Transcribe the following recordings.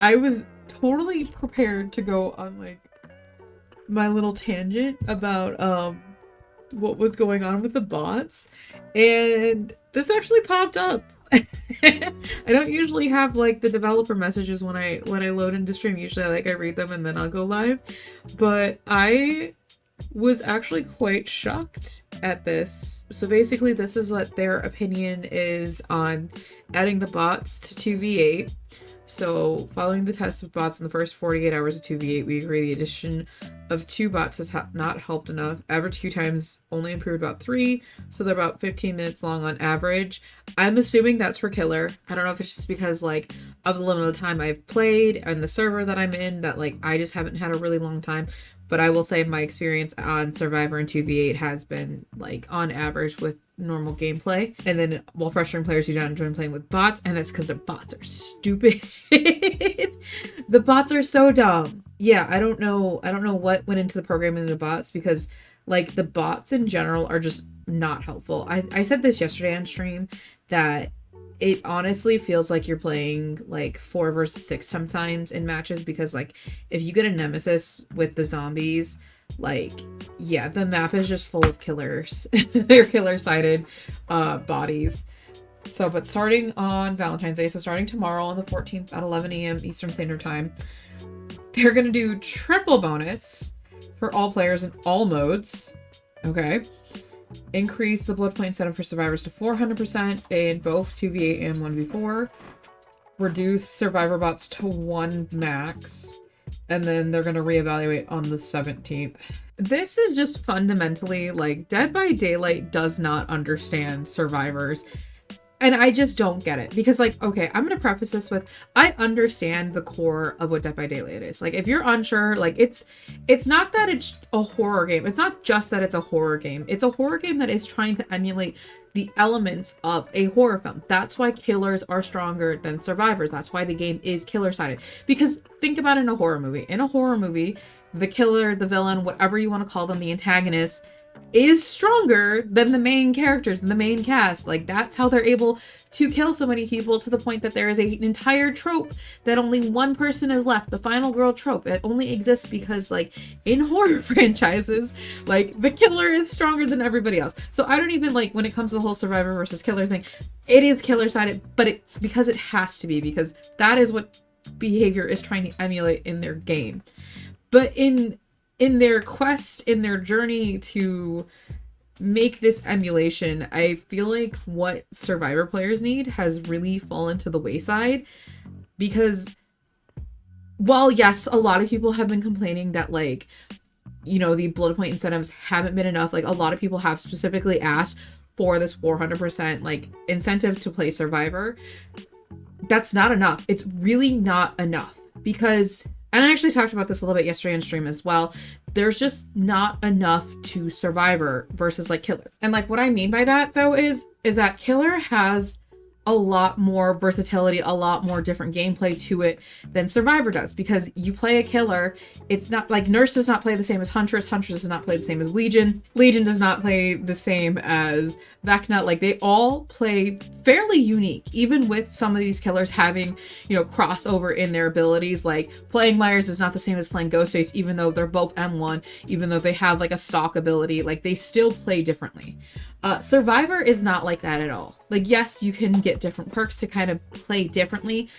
I was totally prepared to go on like my little tangent about what was going on with the bots, and this actually popped up. I don't usually have like the developer messages when I load into stream. Usually I read them and then I'll go live. But I was actually quite shocked at this. So basically this is what their opinion is on adding the bots to 2v8. So, following the test of bots in the first 48 hours of 2v8, we agree the addition of 2 bots has not helped enough. Average queue times only improved about 3, so they're about 15 minutes long on average. I'm assuming that's for killer. I don't know if it's just because, like, of the limited time I've played and the server that I'm in, that, like, I just haven't had a really long time. But I will say my experience on Survivor and 2v8 has been, like, on average with normal gameplay. And then, while frustrating players who don't enjoy playing with bots, and that's because the bots are stupid. The bots are so dumb. Yeah, I don't know what went into the programming of the bots, because, like, the bots in general are just not helpful. I said this yesterday on stream, that it honestly feels like you're playing like 4 versus 6 sometimes in matches, because like if you get a nemesis with the zombies, like, yeah, the map is just full of killers. They're killer-sided bodies. So, but starting on Valentine's Day, so starting tomorrow on the 14th at 11 a.m. Eastern Standard Time, they're gonna do triple bonus for all players in all modes. Okay. Increase the blood point incentive for survivors to 400% in both 2v8 and 1v4. Reduce survivor bots to 1 max. And then they're going to reevaluate on the 17th. This is just fundamentally like Dead by Daylight does not understand survivors. And I just don't get it, because like, okay, I'm going to preface this with, I understand the core of what Dead by Daylight is. Like, if you're unsure, like it's not that it's a horror game. It's not just that it's a horror game. It's a horror game that is trying to emulate the elements of a horror film. That's why killers are stronger than survivors. That's why the game is killer-sided. Because think about it in a horror movie. In a horror movie, the killer, the villain, whatever you want to call them, the antagonist, is stronger than the main characters and the main cast. Like, that's how they're able to kill so many people, to the point that there is an entire trope that only one person is left. The final girl trope. It only exists because, like, in horror franchises, like, the killer is stronger than everybody else. So I don't even, like, when it comes to the whole survivor versus killer thing, it is killer-sided, but it's because it has to be, because that is what behavior is trying to emulate in their game. But in their quest, in their journey to make this emulation, I feel like what survivor players need has really fallen to the wayside. Because while, yes, a lot of people have been complaining that, like, you know, the bullet point incentives haven't been enough. Like, a lot of people have specifically asked for this 400% like incentive to play survivor. That's not enough. It's really not enough, because, and I actually talked about this a little bit yesterday on stream as well, there's just not enough to survivor versus like killer. And like what I mean by that though is that killer has a lot more versatility, a lot more different gameplay to it than survivor does, because you play a killer, it's not like Nurse does not play the same as Huntress does not play the same as Legion does not play the same as Vecna. Like, they all play fairly unique, even with some of these killers having, you know, crossover in their abilities. Like, playing Myers is not the same as playing Ghostface, even though they're both M1, even though they have like a stalk ability. Like, they still play differently. Survivor is not like that at all. Like, yes, you can get different perks to kind of play differently,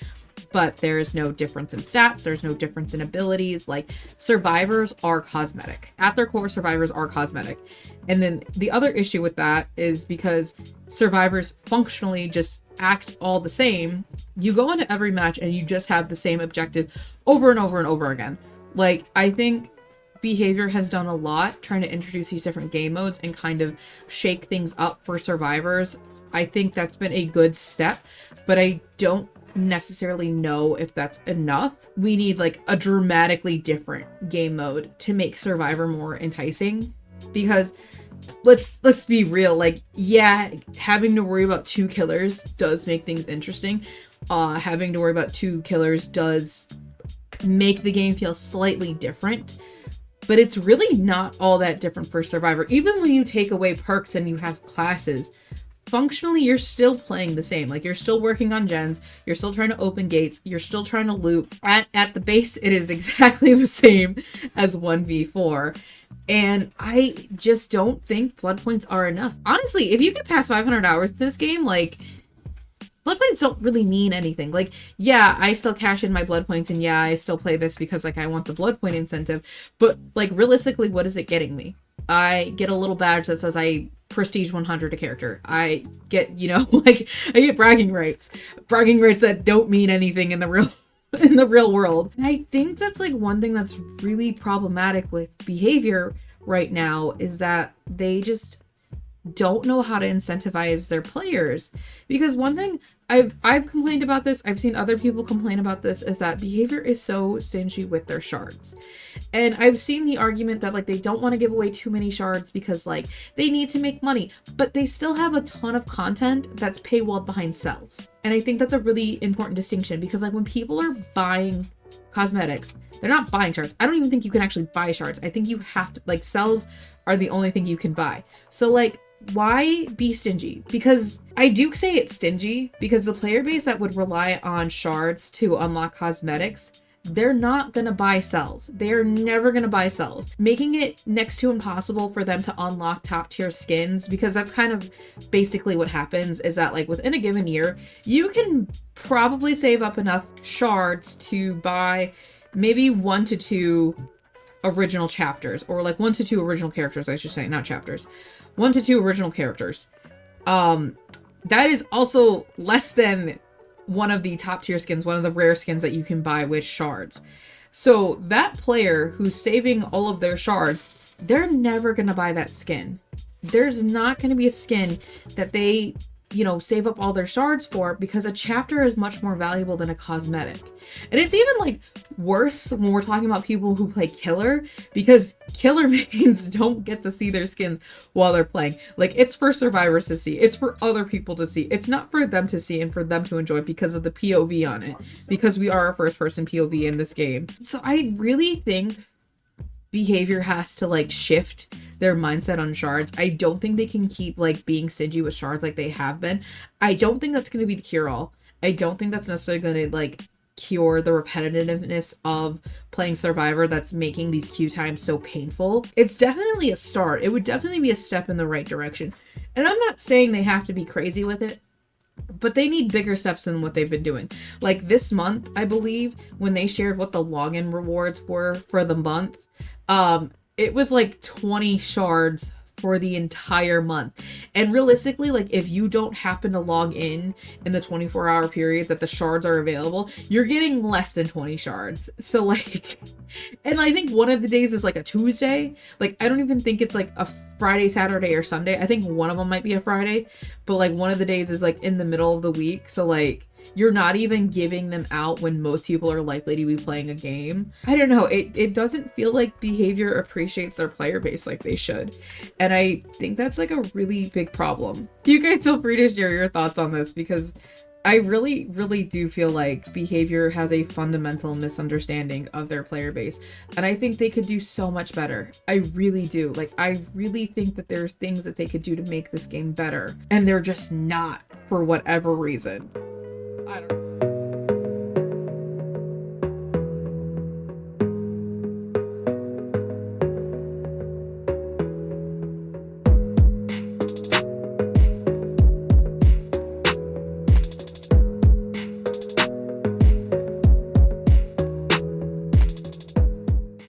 but there's no difference in stats. There's no difference in abilities. Like, survivors are cosmetic. At their core, survivors are cosmetic. And then the other issue with that is because survivors functionally just act all the same. You go into every match and you just have the same objective over and over and over again. Like, I think Behavior has done a lot trying to introduce these different game modes and kind of shake things up for survivors. I think that's been a good step, but I don't necessarily know if that's enough. We need like a dramatically different game mode to make Survivor more enticing, because let's be real, like, yeah, having to worry about 2 killers does make things interesting. Having to worry about 2 killers does make the game feel slightly different. But it's really not all that different for Survivor. Even when you take away perks and you have classes, functionally you're still playing the same. Like, you're still working on gens, you're still trying to open gates, you're still trying to loot. At the base, it is exactly the same as 1v4. And I just don't think blood points are enough. Honestly, if you get past 500 hours in this game, like, blood points don't really mean anything. Like, yeah, I still cash in my blood points, and yeah, I still play this because, like, I want the blood point incentive. But, like, realistically, what is it getting me? I get a little badge that says I prestige 100 a character. I get, you know, like, I get bragging rights that don't mean anything in the real world. And I think that's, like, one thing that's really problematic with behavior right now is that they just don't know how to incentivize their players. Because one thing I've complained about this, I've seen other people complain about this, is that behavior is so stingy with their shards. And I've seen the argument that, like, they don't want to give away too many shards because, like, they need to make money, but they still have a ton of content that's paywalled behind cells. And I think that's a really important distinction, because, like, when people are buying cosmetics, they're not buying shards. I don't even think you can actually buy shards. I think you have to, like, cells are the only thing you can buy. So, like, why be stingy? Because I do say it's stingy because the player base that would rely on shards to unlock cosmetics, they're not gonna buy cells. They're never gonna buy cells, making it next to impossible for them to unlock top tier skins, because that's kind of basically what happens, is that, like, within a given year, you can probably save up enough shards to buy maybe 1 to 2 original chapters, or like 1 to 2 original characters, I should say, not chapters. 1 to 2 original characters. That is also less than one of the top tier skins, one of the rare skins that you can buy with shards. So that player who's saving all of their shards, they're never gonna buy that skin. There's not gonna be a skin that they, you know, save up all their shards for, because a chapter is much more valuable than a cosmetic. And it's even, like, worse when we're talking about people who play killer, because killer mains don't get to see their skins while they're playing. Like, it's for survivors to see, it's for other people to see, it's not for them to see and for them to enjoy because of the POV on it, because we are a first person POV in this game. So I really think behavior has to, like, shift their mindset on shards. I don't think they can keep, like, being stingy with shards like they have been. I don't think that's going to be the cure-all. I don't think that's necessarily going to, like, cure the repetitiveness of playing Survivor that's making these queue times so painful. It's definitely a start. It would definitely be a step in the right direction. And I'm not saying they have to be crazy with it, but they need bigger steps than what they've been doing. Like, this month, I believe, when they shared what the login rewards were for the month, it was like 20 shards for the entire month. And realistically, like, if you don't happen to log in the 24-hour period that the shards are available, you're getting less than 20 shards. So, like, and I think one of the days is like a Tuesday. Like, I don't even think it's like a Friday, Saturday, or Sunday. I think one of them might be a Friday, but, like, one of the days is, like, in the middle of the week. So, like, you're not even giving them out when most people are likely to be playing a game. I don't know. It doesn't feel like behavior appreciates their player base like they should. And I think that's, like, a really big problem. You guys feel free to share your thoughts on this, because I really, really do feel like behavior has a fundamental misunderstanding of their player base. And I think they could do so much better. I really do. Like, I really think that there's things that they could do to make this game better. And they're just not, for whatever reason. I don't know.